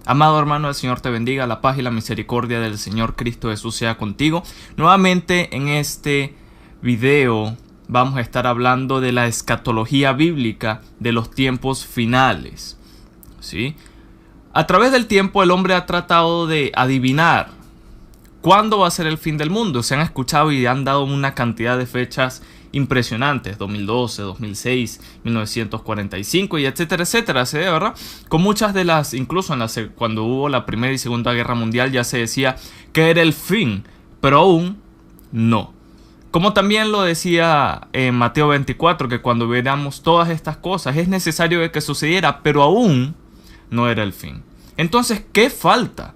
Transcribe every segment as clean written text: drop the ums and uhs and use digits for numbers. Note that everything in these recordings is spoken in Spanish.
Amado hermano, el Señor te bendiga, la paz y la misericordia del Señor Cristo Jesús sea contigo. Nuevamente en este video vamos a estar hablando de la escatología bíblica de los tiempos finales. ¿Sí? A través del tiempo el hombre ha tratado de adivinar cuándo va a ser el fin del mundo. Se han escuchado y han dado una cantidad de fechas impresionantes, 2012, 2006, 1945 y etcétera, etcétera, ¿sí? ¿Verdad? Con muchas de las, incluso cuando hubo la Primera y Segunda Guerra Mundial ya se decía que era el fin, pero aún no. Como también lo decía en Mateo 24, que cuando veamos todas estas cosas es necesario que sucediera, pero aún no era el fin. Entonces, ¿qué falta?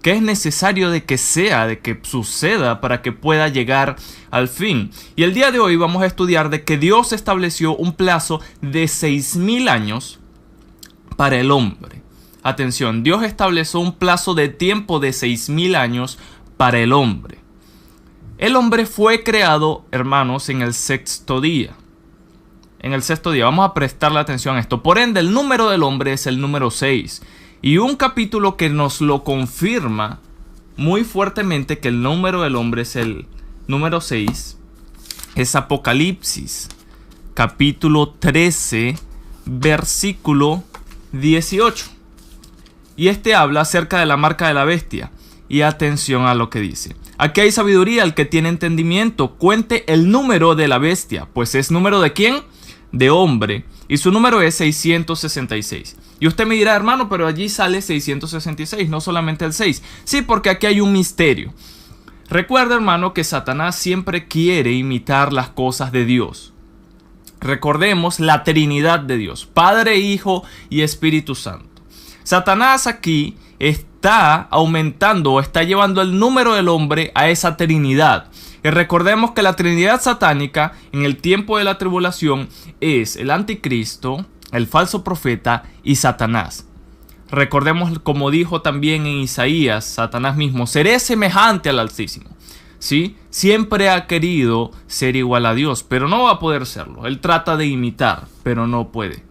¿Qué es necesario de que suceda para que pueda llegar al fin? Y el día de hoy vamos a estudiar de que Dios estableció un plazo de 6,000 años para el hombre. Atención, Dios estableció un plazo de tiempo de 6,000 años para el hombre. El hombre fue creado, hermanos, en el sexto día. En el sexto día, vamos a prestarle atención a esto. Por ende, el número del hombre es el número 6. Y un capítulo que nos lo confirma muy fuertemente que el número del hombre es el número 6 es Apocalipsis, capítulo 13, versículo 18. Y este habla acerca de la marca de la bestia. Y atención a lo que dice. Aquí hay sabiduría, el que tiene entendimiento, cuente el número de la bestia. Pues es número ¿de quién? De hombre. Y su número es 666. Y usted me dirá, hermano, pero allí sale 666, no solamente el 6. Sí, porque aquí hay un misterio. Recuerda, hermano, que Satanás siempre quiere imitar las cosas de Dios. Recordemos la Trinidad de Dios, Padre, Hijo y Espíritu Santo. Satanás aquí está aumentando o está llevando el número del hombre a esa Trinidad. Y recordemos que la Trinidad satánica en el tiempo de la tribulación es el anticristo, el falso profeta y Satanás. Recordemos como dijo también en Isaías, Satanás mismo, seré semejante al Altísimo. ¿Sí? Siempre ha querido ser igual a Dios, pero no va a poder serlo. Él trata de imitar, pero no puede.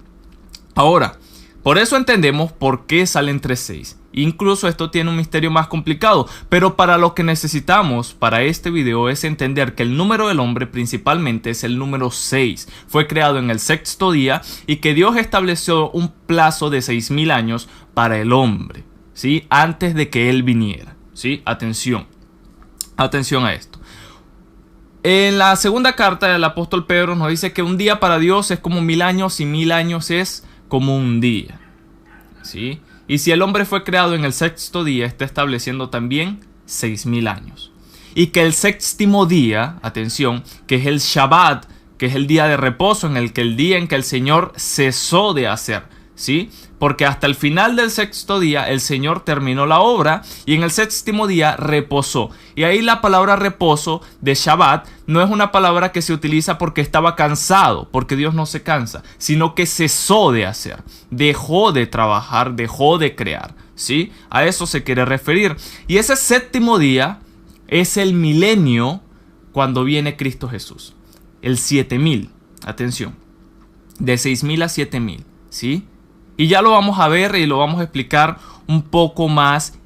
Ahora, por eso entendemos por qué salen 3,6. Incluso esto tiene un misterio más complicado, pero para lo que necesitamos para este video es entender que el número del hombre principalmente es el número 6. Fue creado en el sexto día y que Dios estableció un plazo de 6,000 años para el hombre, ¿sí? Antes de que él viniera, ¿sí? Atención a esto. En la segunda carta del apóstol Pedro nos dice que un día para Dios es como 1,000 años y 1,000 años es como un día, ¿sí? Y si el hombre fue creado en el sexto día, está estableciendo también 6,000 años. Y que el séptimo día, atención, que es el Shabbat, que es el día de reposo, el día en que el Señor cesó de hacer, ¿sí? Porque hasta el final del sexto día el Señor terminó la obra y en el séptimo día reposó. Y ahí la palabra reposo de Shabbat no es una palabra que se utiliza porque estaba cansado, porque Dios no se cansa, sino que cesó de hacer, dejó de trabajar, dejó de crear, ¿sí? A eso se quiere referir. Y ese séptimo día es el milenio cuando viene Cristo Jesús. El 7,000, atención, de 6,000 a 7,000, ¿sí? Y ya lo vamos a ver y lo vamos a explicar un poco más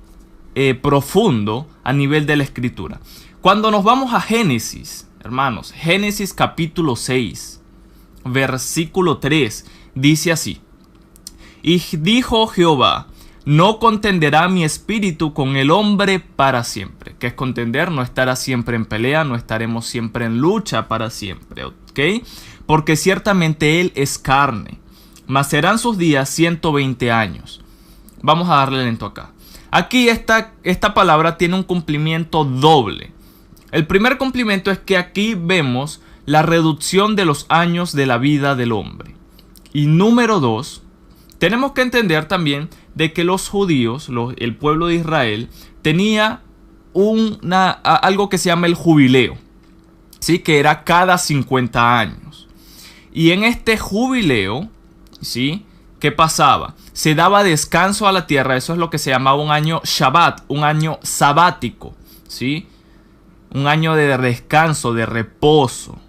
profundo a nivel de la escritura. Cuando nos vamos a Génesis, hermanos, Génesis capítulo 6, versículo 3, dice así. Y dijo Jehová, no contenderá mi espíritu con el hombre para siempre. ¿Qué es contender? No estará siempre en pelea, no estaremos siempre en lucha para siempre, ¿ok? Porque ciertamente él es carne. Mas serán sus días 120 años. Vamos a darle lento acá. Aquí esta palabra tiene un cumplimiento doble. El primer cumplimiento es que aquí vemos la reducción de los años de la vida del hombre. Y número 2, tenemos que entender también de que los judíos, el pueblo de Israel, tenía algo que se llama el jubileo, ¿sí? Que era cada 50 años. Y en este jubileo, ¿sí? ¿Qué pasaba? Se daba descanso a la tierra, eso es lo que se llamaba un año Shabbat, un año sabático, ¿sí? Un año de descanso, de reposo.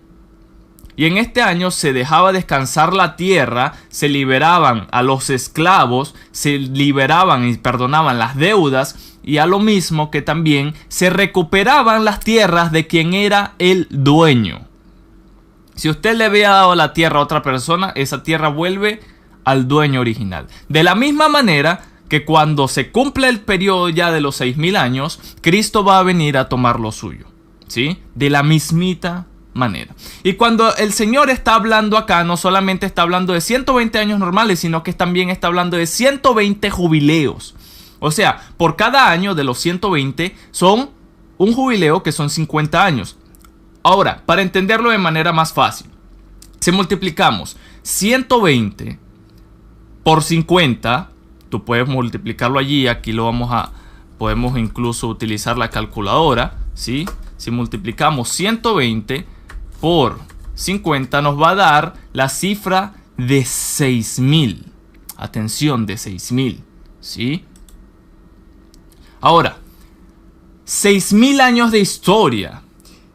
Y en este año se dejaba descansar la tierra, se liberaban a los esclavos, se liberaban y perdonaban las deudas, y a lo mismo que también se recuperaban las tierras de quien era el dueño. Si usted le había dado la tierra a otra persona, esa tierra vuelve al dueño original. De la misma manera que cuando se cumple el periodo ya de los 6,000 años, Cristo va a venir a tomar lo suyo, ¿sí? De la mismita manera. Y cuando el Señor está hablando acá, no solamente está hablando de 120 años normales, sino que también está hablando de 120 jubileos. O sea, por cada año de los 120 son un jubileo que son 50 años. Ahora, para entenderlo de manera más fácil, si multiplicamos 120 por 50, tú puedes multiplicarlo allí, aquí podemos incluso utilizar la calculadora, ¿sí? Si multiplicamos 120 por 50 nos va a dar la cifra de 6,000. Atención, de 6,000, ¿sí? Ahora, 6,000 años de historia.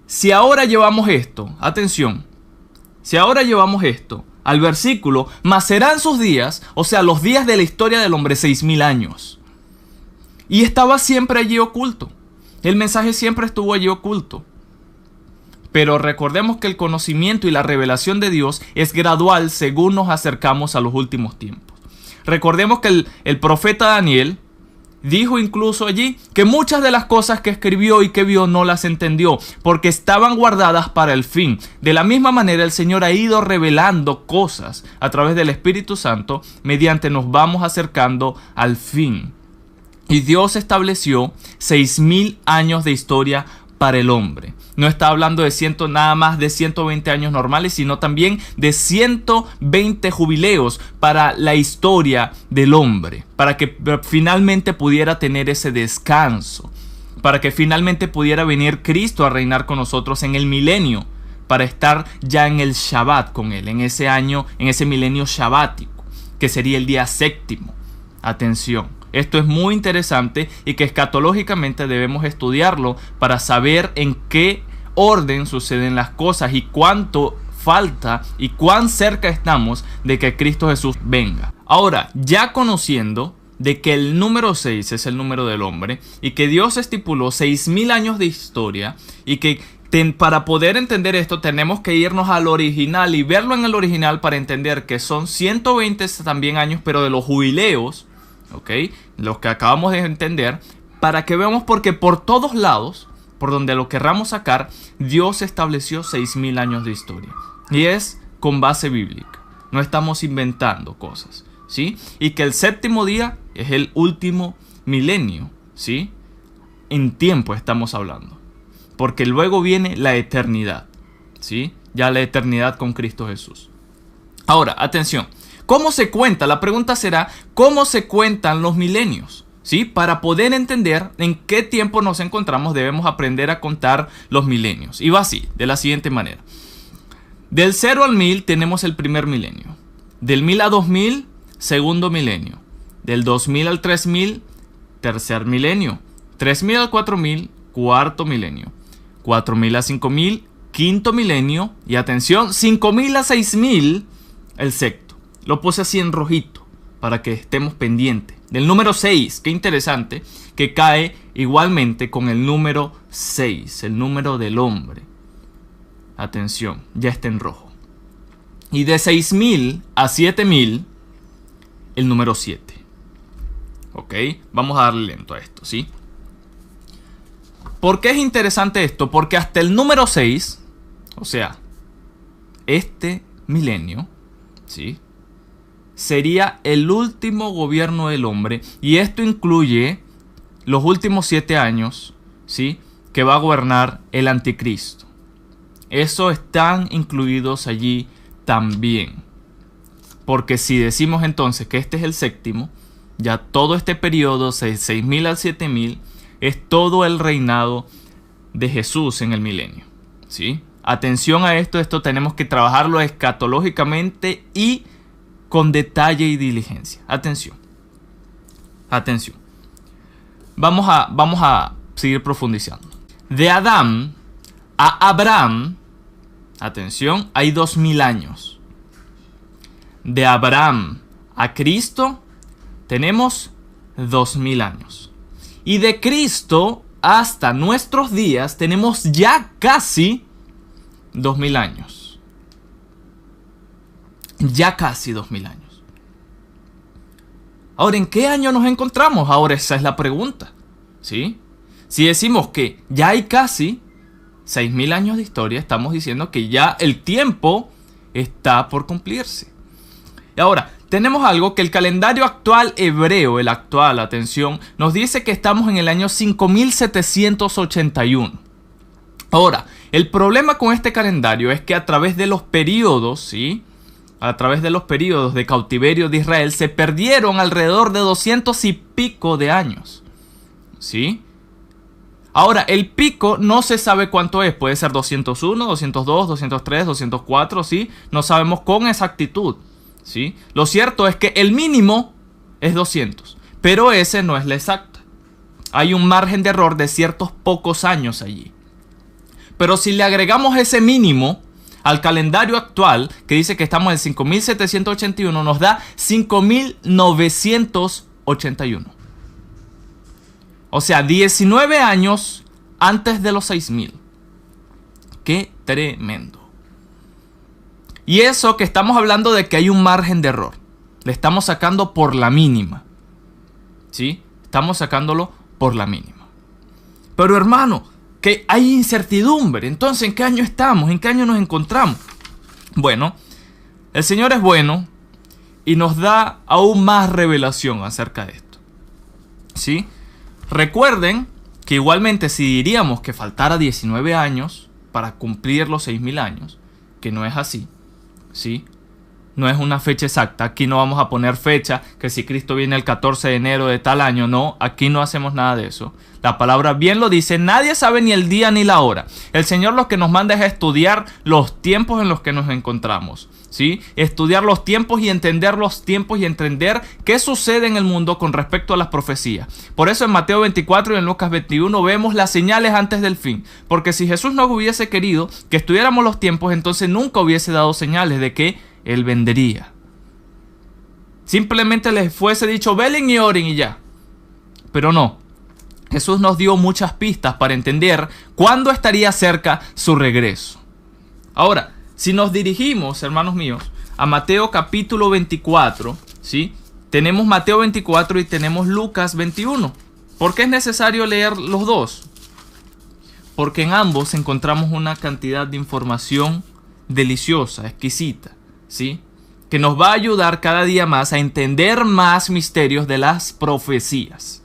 Si ahora llevamos esto, atención, si ahora llevamos esto al versículo, mas serán sus días, o sea, los días de la historia del hombre, 6,000 años. Y estaba siempre allí oculto. El mensaje siempre estuvo allí oculto. Pero recordemos que el conocimiento y la revelación de Dios es gradual según nos acercamos a los últimos tiempos. Recordemos que el profeta Daniel dijo incluso allí que muchas de las cosas que escribió y que vio no las entendió porque estaban guardadas para el fin. De la misma manera el Señor ha ido revelando cosas a través del Espíritu Santo mediante nos vamos acercando al fin. Y Dios estableció 6,000 años de historia para el hombre. No está hablando de nada más de 120 años normales, sino también de 120 jubileos para la historia del hombre, para que finalmente pudiera tener ese descanso, para que finalmente pudiera venir Cristo a reinar con nosotros en el milenio, para estar ya en el Shabbat con Él, en ese año, en ese milenio shabático, que sería el día séptimo. Atención. Esto es muy interesante y que escatológicamente debemos estudiarlo para saber en qué orden suceden las cosas y cuánto falta y cuán cerca estamos de que Cristo Jesús venga. Ahora, ya conociendo de que el número 6 es el número del hombre y que Dios estipuló 6,000 años de historia y que para poder entender esto tenemos que irnos al original y verlo en el original para entender que son 120 también años, pero de los jubileos, ¿ok? Los que acabamos de entender, para que veamos porque por todos lados, por donde lo querramos sacar, Dios estableció 6,000 años de historia. Y es con base bíblica. No estamos inventando cosas, ¿sí? Y que el séptimo día es el último milenio, ¿sí? En tiempo estamos hablando. Porque luego viene la eternidad, ¿sí? Ya la eternidad con Cristo Jesús. Ahora, atención. ¿Cómo se cuenta? La pregunta será, ¿cómo se cuentan los milenios? ¿Sí? Para poder entender en qué tiempo nos encontramos, debemos aprender a contar los milenios. Y va así, de la siguiente manera. Del 0 al 1000 tenemos el primer milenio. Del 1000 a 2000, segundo milenio. Del 2000 al 3000, tercer milenio. 3000 al 4000, cuarto milenio. 4000 a 5000, quinto milenio. Y atención, 5000 a 6000, el sexto. Lo puse así en rojito para que estemos pendientes. Del número 6, qué interesante, que cae igualmente con el número 6, el número del hombre. Atención, ya está en rojo. Y de 6000 a 7000, el número 7. Ok, vamos a darle lento a esto, ¿sí? ¿Por qué es interesante esto? Porque hasta el número 6, o sea, este milenio, ¿sí?, sería el último gobierno del hombre, y esto incluye los últimos 7 años, ¿sí?, que va a gobernar el anticristo. Eso están incluidos allí también. Porque si decimos entonces que este es el séptimo, ya todo este periodo, 6000 al 7000, es todo el reinado de Jesús en el milenio, ¿sí? Atención a esto tenemos que trabajarlo escatológicamente y con detalle y diligencia. Atención. Atención. Vamos a seguir profundizando. De Adán a Abraham atención, hay 2000 años. De Abraham a Cristo tenemos 2000 años. Y de Cristo hasta nuestros días tenemos ya casi 2000 años. Ya casi 2000 años. Ahora, ¿en qué año nos encontramos? Ahora esa es la pregunta, ¿sí? Si decimos que ya hay casi 6000 años de historia, estamos diciendo que ya el tiempo está por cumplirse. Y ahora, tenemos algo que el calendario actual hebreo, el actual, atención, nos dice que estamos en el año 5781. Ahora, el problema con este calendario es que a través de los periodos, ¿sí? A través de los periodos de cautiverio de Israel se perdieron alrededor de 200 y pico de años, ¿sí? Ahora, el pico no se sabe cuánto es. Puede ser 201, 202, 203, 204, ¿sí? No sabemos con exactitud, ¿sí? Lo cierto es que el mínimo es 200, pero ese no es la exacta. Hay un margen de error de ciertos pocos años allí. Pero si le agregamos ese mínimo al calendario actual, que dice que estamos en 5781, nos da 5981. O sea, 19 años antes de los 6000. ¡Qué tremendo! Y eso que estamos hablando de que hay un margen de error. Le estamos sacando por la mínima, ¿sí? Estamos sacándolo por la mínima. Pero hermano, que hay incertidumbre. Entonces, ¿en qué año estamos? ¿En qué año nos encontramos? Bueno, el Señor es bueno y nos da aún más revelación acerca de esto, ¿sí? Recuerden que igualmente si diríamos que faltara 19 años para cumplir los 6000 años, que no es así, ¿sí? No es una fecha exacta. Aquí no vamos a poner fecha, que si Cristo viene el 14 de enero de tal año. No, aquí no hacemos nada de eso. La palabra bien lo dice, nadie sabe ni el día ni la hora. El Señor lo que nos manda es estudiar los tiempos en los que nos encontramos, ¿sí? Estudiar los tiempos y entender los tiempos y entender qué sucede en el mundo con respecto a las profecías. Por eso en Mateo 24 y en Lucas 21 vemos las señales antes del fin. Porque si Jesús no hubiese querido que estudiáramos los tiempos, entonces nunca hubiese dado señales de que Él vendría. Simplemente les fuese dicho, velen y oren y ya. Pero no. Jesús nos dio muchas pistas para entender cuándo estaría cerca su regreso. Ahora, si nos dirigimos, hermanos míos, a Mateo capítulo 24, ¿sí? Tenemos Mateo 24 y tenemos Lucas 21. ¿Por qué es necesario leer los dos? Porque en ambos encontramos una cantidad de información deliciosa, exquisita, ¿sí? Que nos va a ayudar cada día más a entender más misterios de las profecías.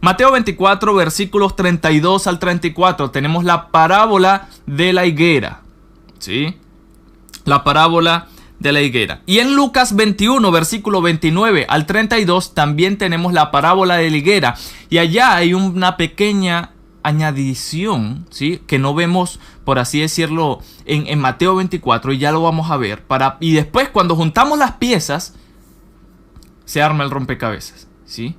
Mateo 24, versículos 32 al 34, tenemos la parábola de la higuera, ¿sí? La parábola de la higuera. Y en Lucas 21, versículo 29 al 32, también tenemos la parábola de la higuera. Y allá hay una pequeña añadición, ¿sí? Que no vemos, por así decirlo, en Mateo 24, y ya lo vamos a ver. Y después, cuando juntamos las piezas, se arma el rompecabezas, ¿sí?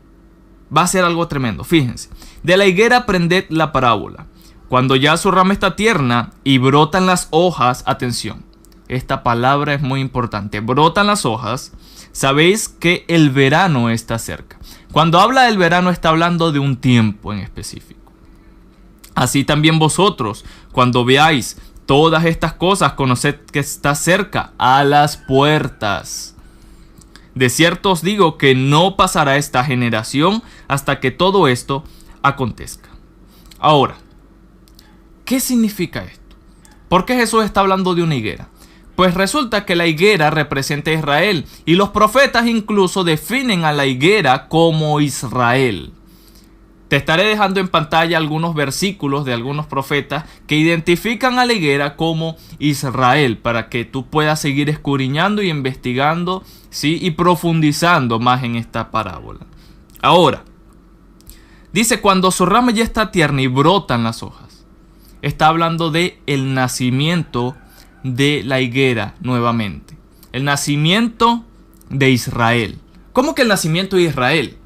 Va a ser algo tremendo. Fíjense. De la higuera aprended la parábola. Cuando ya su rama está tierna y brotan las hojas, atención, esta palabra es muy importante. Brotan las hojas, sabéis que el verano está cerca. Cuando habla del verano está hablando de un tiempo en específico. Así también vosotros, cuando veáis todas estas cosas, conoced que está cerca, a las puertas. De cierto os digo que no pasará esta generación hasta que todo esto acontezca. Ahora, ¿qué significa esto? ¿Por qué Jesús está hablando de una higuera? Pues resulta que la higuera representa a Israel y los profetas incluso definen a la higuera como Israel. Te estaré dejando en pantalla algunos versículos de algunos profetas que identifican a la higuera como Israel para que tú puedas seguir escudriñando y investigando, ¿sí? Y profundizando más en esta parábola. Ahora, dice cuando su rama ya está tierna y brotan las hojas. Está hablando de el nacimiento de la higuera nuevamente. El nacimiento de Israel. ¿Cómo que el nacimiento de Israel?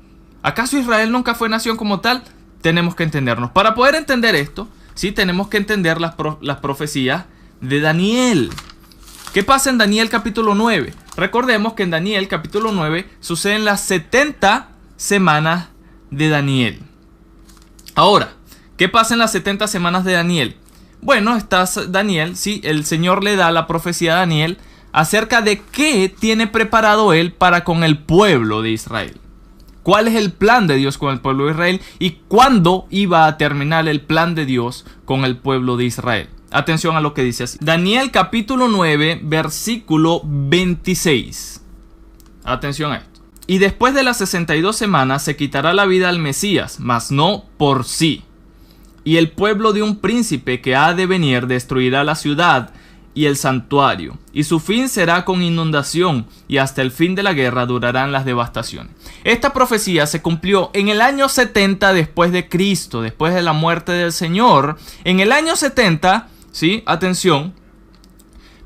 ¿Acaso Israel nunca fue nación como tal? Tenemos que entendernos. Para poder entender esto, sí tenemos que entender las profecías de Daniel. ¿Qué pasa en Daniel capítulo 9? Recordemos que en Daniel capítulo 9 suceden las 70 semanas de Daniel. Ahora, ¿qué pasa en las 70 semanas de Daniel? Bueno, está Daniel, sí, el Señor le da la profecía a Daniel acerca de qué tiene preparado él para con el pueblo de Israel. ¿Cuál es el plan de Dios con el pueblo de Israel? ¿Y cuándo iba a terminar el plan de Dios con el pueblo de Israel? Atención a lo que dice así. Daniel capítulo 9, versículo 26. Atención a esto. Y después de las 62 semanas se quitará la vida al Mesías, mas no por sí. Y el pueblo de un príncipe que ha de venir destruirá la ciudad y el santuario, y su fin será con inundación, y hasta el fin de la guerra durarán las devastaciones. Esta profecía se cumplió en el año 70 después de Cristo, después de la muerte del Señor. En el año 70, ¿sí? Atención,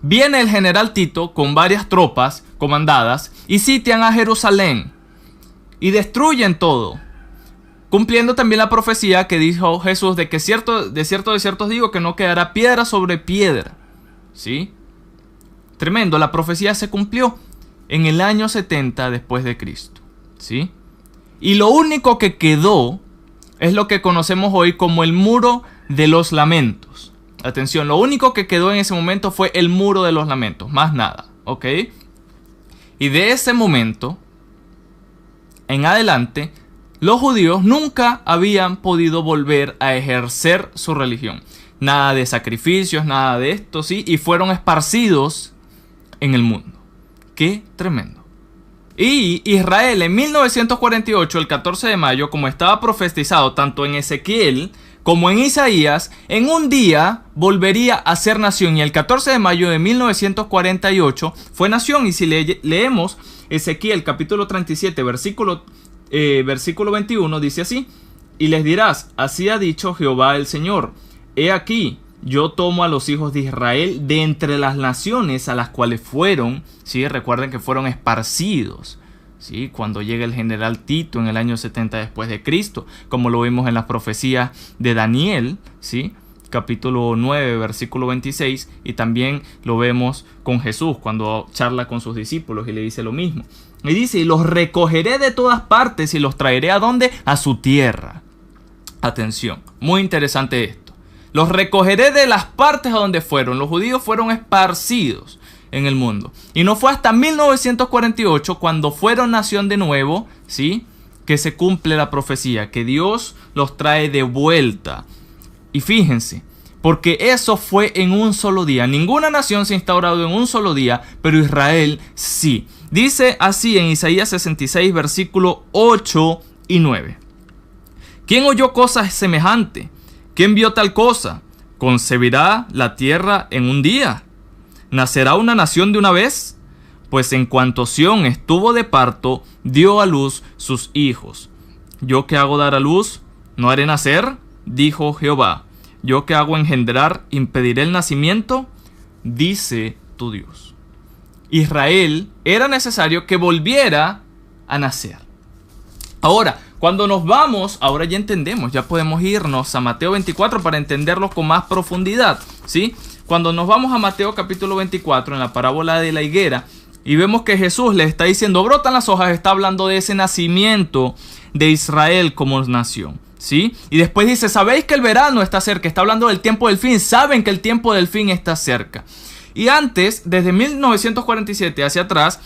viene el general Tito con varias tropas comandadas y sitian a Jerusalén y destruyen todo, cumpliendo también la profecía que dijo Jesús de que de cierto os digo que no quedará piedra sobre piedra. ¿Sí? Tremendo, la profecía se cumplió en el año 70 después de Cristo. ¿Sí? Y lo único que quedó es lo que conocemos hoy como el muro de los lamentos. Atención, lo único que quedó en ese momento fue el muro de los lamentos, más nada, ¿ok? Y de ese momento en adelante, los judíos nunca habían podido volver a ejercer su religión. Nada de sacrificios, nada de esto, ¿sí? Y fueron esparcidos en el mundo. ¡Qué tremendo! Y Israel en 1948, el 14 de mayo, como estaba profetizado tanto en Ezequiel como en Isaías, en un día volvería a ser nación. Y el 14 de mayo de 1948 fue nación. Y si leemos Ezequiel capítulo 37, versículo 21, dice así: y les dirás, así ha dicho Jehová el Señor. He aquí, yo tomo a los hijos de Israel de entre las naciones a las cuales fueron, ¿sí? Recuerden que fueron esparcidos, ¿sí? Cuando llega el general Tito en el año 70 después de Cristo, como lo vimos en las profecías de Daniel, ¿sí? Capítulo 9, versículo 26, y también lo vemos con Jesús cuando charla con sus discípulos y le dice lo mismo. Y dice, y los recogeré de todas partes y los traeré ¿a dónde? A su tierra. Atención, muy interesante esto. Los recogeré de las partes a donde fueron. Los judíos fueron esparcidos en el mundo. Y no fue hasta 1948 cuando fueron nación de nuevo, ¿sí? Que se cumple la profecía, que Dios los trae de vuelta. Y fíjense, porque eso fue en un solo día. Ninguna nación se ha instaurado en un solo día, pero Israel sí. Dice así en Isaías 66, versículo 8 y 9. ¿Quién oyó cosas semejantes? ¿Quién vio tal cosa? ¿Concebirá la tierra en un día? ¿Nacerá una nación de una vez? Pues en cuanto Sión estuvo de parto, dio a luz sus hijos. ¿Yo que hago dar a luz, no haré nacer? Dijo Jehová. ¿Yo que hago engendrar, impediré el nacimiento? Dice tu Dios. Israel era necesario que volviera a nacer. Ahora, cuando nos vamos, ahora ya entendemos, ya podemos irnos a Mateo 24 para entenderlo con más profundidad, ¿sí? Cuando nos vamos a Mateo capítulo 24, en la parábola de la higuera, y vemos que Jesús le está diciendo, brotan las hojas, está hablando de ese nacimiento de Israel como nación, ¿sí? Y después dice, sabéis que el verano está cerca, está hablando del tiempo del fin, saben que el tiempo del fin está cerca. Y antes, desde 1947 hacia atrás,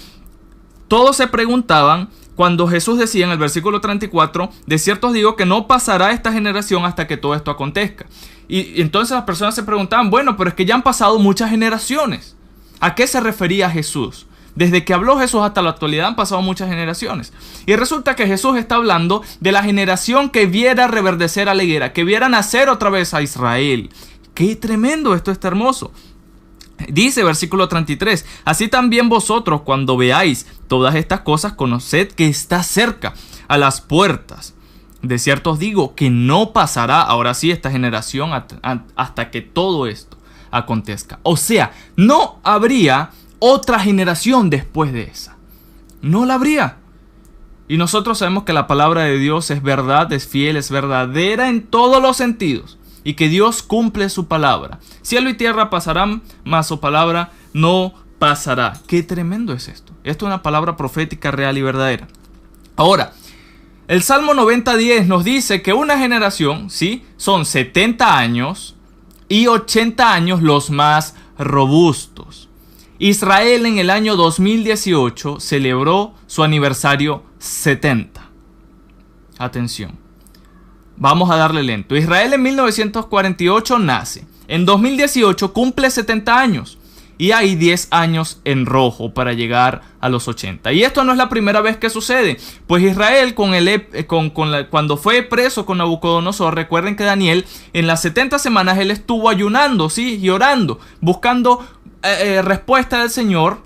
todos se preguntaban, cuando Jesús decía en el versículo 34, de cierto os digo que no pasará esta generación hasta que todo esto acontezca. Y entonces las personas se preguntaban, bueno, pero es que ya han pasado muchas generaciones. ¿A qué se refería Jesús? Desde que habló Jesús hasta la actualidad han pasado muchas generaciones. Y resulta que Jesús está hablando de la generación que viera reverdecer a la higuera, que viera nacer otra vez a Israel. ¡Qué tremendo! Esto está hermoso. Dice versículo 33, así también vosotros cuando veáis todas estas cosas, conoced que está cerca, a las puertas. De cierto os digo que no pasará ahora sí esta generación hasta que todo esto acontezca. O sea, no habría otra generación después de esa. No la habría. Y nosotros sabemos que la palabra de Dios es verdad, es fiel, es verdadera en todos los sentidos. y que Dios cumple su palabra. Cielo y tierra pasarán, mas su palabra no pasará. Qué tremendo es esto. Esto es una palabra profética real y verdadera. Ahora, el Salmo 90:10 nos dice que una generación, ¿sí?, son 70 años y 80 años los más robustos. Israel en el año 2018 celebró su aniversario 70. Atención. Vamos a darle lento. Israel en 1948 nace. En 2018 cumple 70 años. Y hay 10 años en rojo para llegar a los 80. Y esto no es la primera vez que sucede. Pues Israel cuando fue preso con Nabucodonosor, recuerden que Daniel en las 70 semanas él estuvo ayunando, ¿sí?, y orando, buscando respuesta del Señor,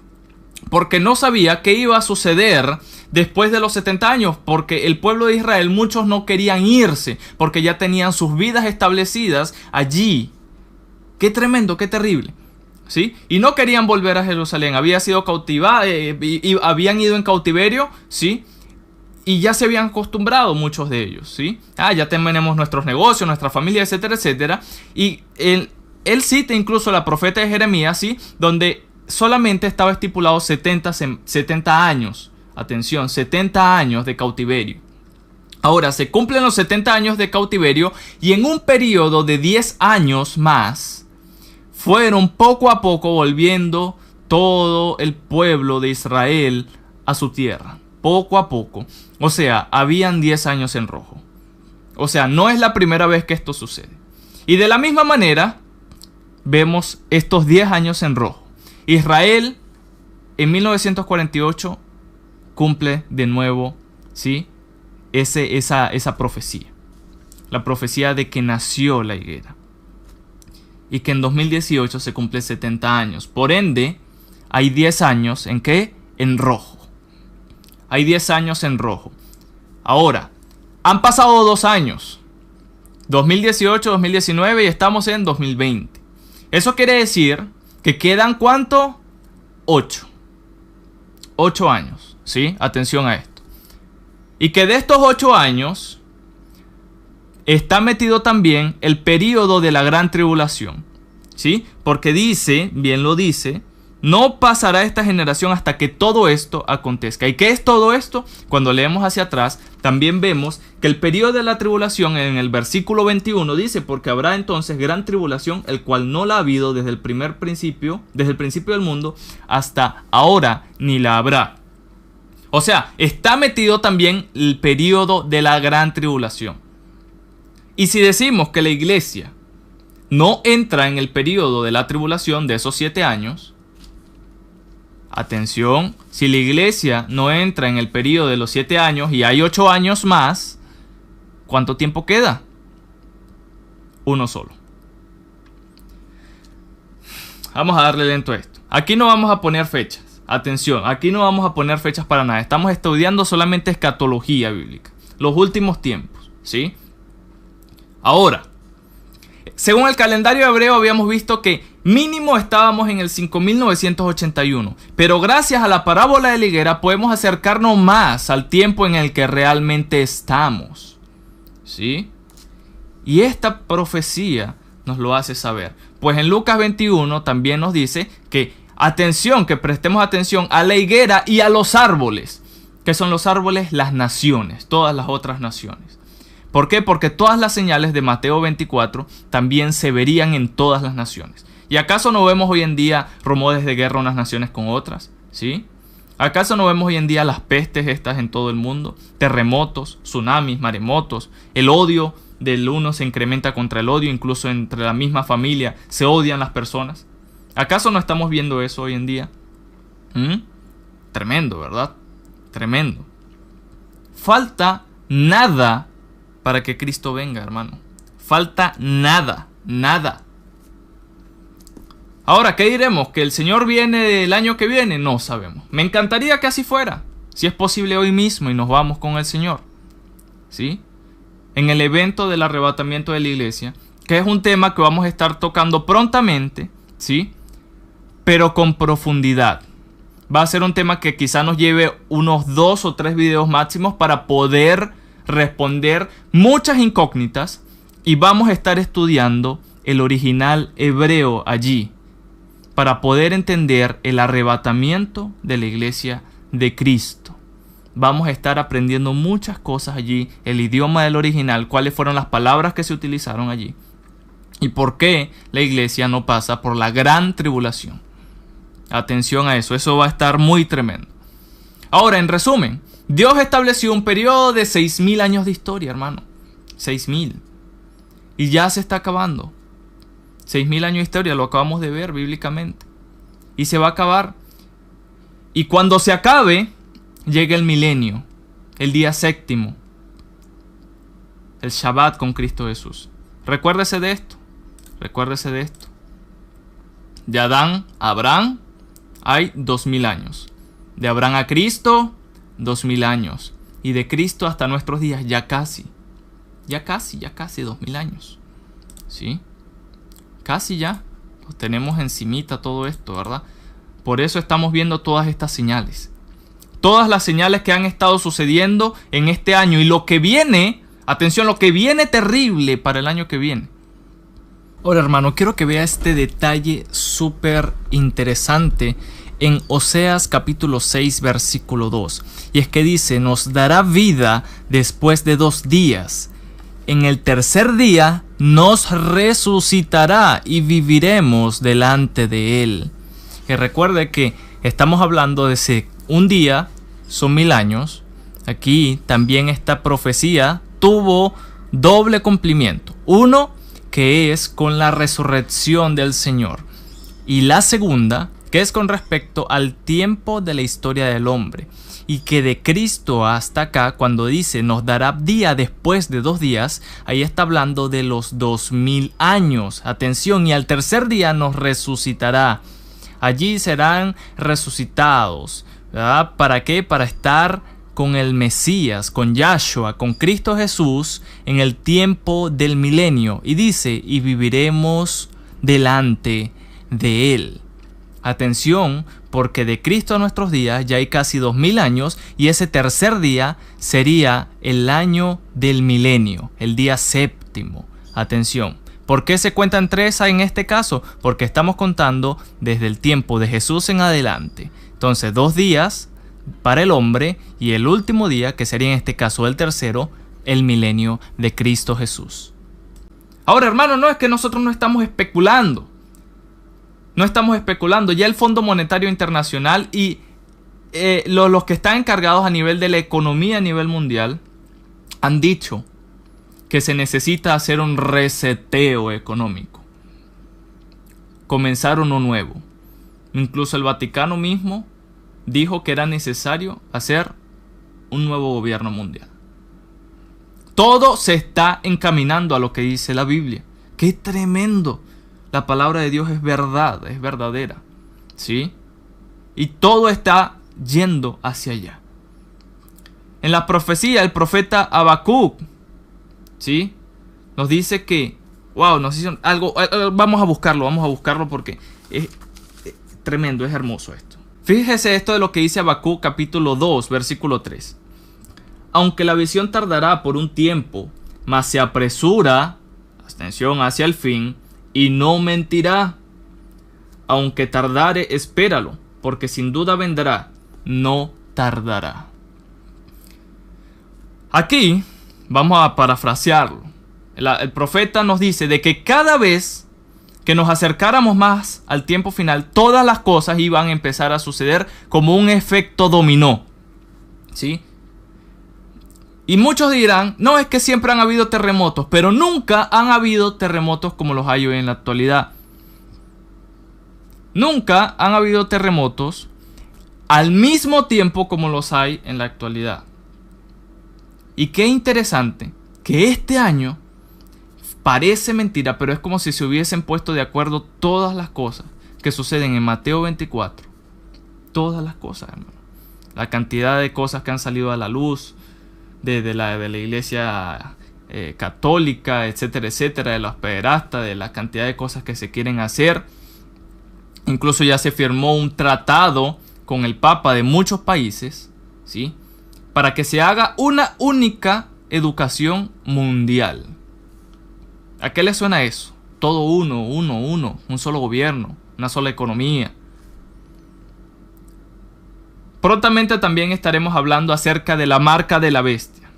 porque no sabía qué iba a suceder después de los 70 años, porque el pueblo de Israel, muchos no querían irse, porque ya tenían sus vidas establecidas allí. Qué tremendo, qué terrible, ¿sí? Y no querían volver a Jerusalén, había sido cautivada y habían ido en cautiverio, ¿sí? Y ya se habían acostumbrado muchos de ellos, ¿sí? Ya tenemos nuestros negocios, nuestra familia, etcétera, etcétera. Y él cita incluso la profeta de Jeremías, ¿sí?, donde solamente estaba estipulado 70 años. Atención, 70 años de cautiverio. Ahora se cumplen los 70 años de cautiverio y en un periodo de 10 años más fueron poco a poco volviendo todo el pueblo de Israel a su tierra. Poco a poco. O sea, habían 10 años en rojo. O sea, no es la primera vez que esto sucede. Y de la misma manera vemos estos 10 años en rojo. Israel en 1948 cumple de nuevo, ¿sí?, esa profecía. La profecía de que nació la higuera. Y que en 2018 se cumple 70 años. Por ende, hay 10 años ¿en qué? En rojo. Hay 10 años en rojo. Ahora, han pasado 2 años. 2018, 2019 y estamos en 2020. Eso quiere decir que quedan ¿cuánto? 8. 8 años, ¿sí? Atención a esto. Y que de estos 8 años está metido también el período de la gran tribulación, ¿sí? Porque dice, bien lo dice, no pasará esta generación hasta que todo esto acontezca. ¿Y qué es todo esto? Cuando leemos hacia atrás, también vemos que el período de la tribulación en el versículo 21 dice, porque habrá entonces gran tribulación, el cual no la ha habido desde el principio del mundo hasta ahora, ni la habrá. O sea, está metido también el período de la gran tribulación. Y si decimos que la iglesia no entra en el período de la tribulación de esos 7 años, atención, si la iglesia no entra en el período de los 7 años y hay 8 años más, ¿cuánto tiempo queda? Uno solo. Vamos a darle lento a esto. Aquí no vamos a poner fechas. Atención, aquí no vamos a poner fechas para nada. Estamos estudiando solamente escatología bíblica. Los últimos tiempos, ¿sí? Ahora, según el calendario hebreo habíamos visto que mínimo estábamos en el 5981. Pero gracias a la parábola de la higuera podemos acercarnos más al tiempo en el que realmente estamos, ¿sí? Y esta profecía nos lo hace saber. Pues en Lucas 21 también nos dice que atención, que prestemos atención a la higuera y a los árboles. ¿Qué son los árboles? Las naciones, todas las otras naciones. ¿Por qué? Porque todas las señales de Mateo 24 también se verían en todas las naciones. ¿Y acaso no vemos hoy en día rumores de guerra unas naciones con otras? ¿Sí? ¿Acaso no vemos hoy en día las pestes estas en todo el mundo? Terremotos, tsunamis, maremotos. El odio del uno se incrementa contra el odio, incluso entre la misma familia se odian las personas. ¿Acaso no estamos viendo eso hoy en día? Tremendo, ¿verdad? Tremendo. Falta nada para que Cristo venga, hermano. Falta nada, nada. Ahora, ¿qué diremos? ¿Que el Señor viene el año que viene? No sabemos. Me encantaría que así fuera. Si es posible hoy mismo y nos vamos con el Señor. ¿Sí? En el evento del arrebatamiento de la iglesia, que es un tema que vamos a estar tocando prontamente, ¿sí? Pero con profundidad. Va a ser un tema que quizá nos lleve unos 2 o 3 videos máximos para poder responder muchas incógnitas Y vamos a estar estudiando el original hebreo allí para poder entender el arrebatamiento de la iglesia de Cristo. Vamos a estar aprendiendo muchas cosas allí, el idioma del original, cuáles fueron las palabras que se utilizaron allí y por qué la iglesia no pasa por la gran tribulación. Atención a eso, eso va a estar muy tremendo. Ahora, en resumen, Dios estableció un periodo de 6.000 años de historia, hermano. 6.000. Y ya se está acabando. 6.000 años de historia, lo acabamos de ver bíblicamente. Y se va a acabar. Y cuando se acabe, llega el milenio, el día séptimo, el Shabbat con Cristo Jesús. Recuérdese de esto. Recuérdese de esto. De Adán a Abraham hay 2.000 años. De Abraham a Cristo, 2.000 años. Y de Cristo hasta nuestros días, ya casi 2.000 años. ¿Sí? Casi ya. Lo tenemos encimita todo esto, ¿verdad? Por eso estamos viendo todas estas señales. Todas las señales que han estado sucediendo en este año. Y lo que viene, atención, lo que viene terrible para el año que viene. Ahora, hermano, quiero que vea este detalle súper interesante en Oseas capítulo 6 versículo 2. Y es que dice, nos dará vida después de 2 días. En el tercer día nos resucitará y viviremos delante de él. Y recuerde que estamos hablando de un día, son 1.000 años. Aquí también esta profecía tuvo doble cumplimiento. Uno, que es con la resurrección del Señor. Y la segunda, que es con respecto al tiempo de la historia del hombre. Y que de Cristo hasta acá, cuando dice nos dará día después de 2 días, ahí está hablando de los 2.000 años. Atención, y al tercer día nos resucitará. Allí serán resucitados, ¿verdad? ¿Para qué? Para estar con el Mesías, con Yahshua, con Cristo Jesús en el tiempo del milenio. Y dice, y viviremos delante de él. Atención, porque de Cristo a nuestros días ya hay casi 2.000 años y ese tercer día sería el año del milenio, el día séptimo. Atención. ¿Por qué se cuentan 3 en este caso? Porque estamos contando desde el tiempo de Jesús en adelante. Entonces, 2 días para el hombre y el último día, que sería en este caso el tercero, el milenio de Cristo Jesús. Ahora, hermano, no es que nosotros no estamos especulando. No estamos especulando. Ya el Fondo Monetario Internacional y los que están encargados a nivel de la economía a nivel mundial han dicho que se necesita hacer un reseteo económico. Comenzar uno nuevo. Incluso el Vaticano mismo dijo que era necesario hacer un nuevo gobierno mundial. Todo se está encaminando a lo que dice la Biblia. ¡Qué tremendo! La palabra de Dios es verdad, es verdadera. ¿Sí? Y todo está yendo hacia allá. En la profecía, el profeta Habacuc, ¿sí?, nos dice que, wow, nos hizo algo, vamos a buscarlo porque es tremendo, es hermoso esto. Fíjese esto de lo que dice Habacuc capítulo 2, versículo 3. Aunque la visión tardará por un tiempo, mas se apresura, atención, hacia el fin, y no mentirá. Aunque tardare, espéralo, porque sin duda vendrá, no tardará. Aquí vamos a parafrasearlo. El profeta nos dice de que cada vez que nos acercáramos más al tiempo final, todas las cosas iban a empezar a suceder como un efecto dominó. ¿Sí? Y muchos dirán, no, es que siempre han habido terremotos, pero nunca han habido terremotos como los hay hoy en la actualidad. Nunca han habido terremotos al mismo tiempo como los hay en la actualidad. Y qué interesante que este año parece mentira, pero es como si se hubiesen puesto de acuerdo todas las cosas que suceden en Mateo 24. Todas las cosas, hermano. La cantidad de cosas que han salido a la luz de la iglesia católica, etcétera, etcétera, de los pederastas, de la cantidad de cosas que se quieren hacer. Incluso ya se firmó un tratado con el Papa de muchos países, ¿sí?, para que se haga una única educación mundial. ¿A qué le suena eso? Todo uno, un solo gobierno, una sola economía. Prontamente también estaremos hablando acerca de la marca de la bestia.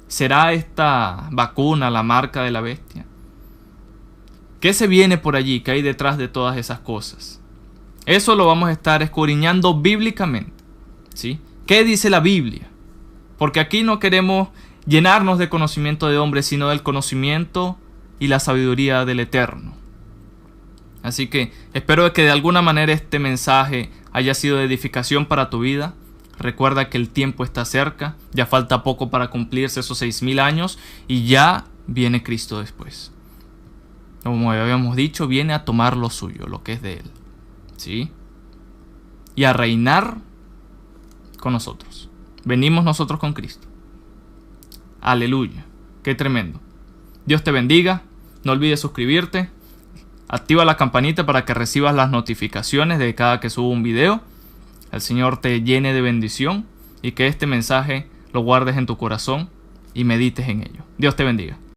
¿Será esta vacuna la marca de la bestia? ¿Qué se viene por allí? ¿Qué hay detrás de todas esas cosas? Eso lo vamos a estar escudriñando bíblicamente, ¿sí? ¿Qué dice la Biblia? Porque aquí no queremos llenarnos de conocimiento de hombres, sino del conocimiento y la sabiduría del Eterno. Así que espero que de alguna manera este mensaje haya sido de edificación para tu vida. Recuerda que el tiempo está cerca, ya falta poco para cumplirse esos 6000 años y ya viene Cristo después. Como habíamos dicho, viene a tomar lo suyo, lo que es de Él, ¿sí? Y a reinar con nosotros. Venimos nosotros con Cristo. Aleluya, qué tremendo. Dios te bendiga, no olvides suscribirte, activa la campanita para que recibas las notificaciones de cada que subo un video. El Señor te llene de bendición y que este mensaje lo guardes en tu corazón y medites en ello. Dios te bendiga.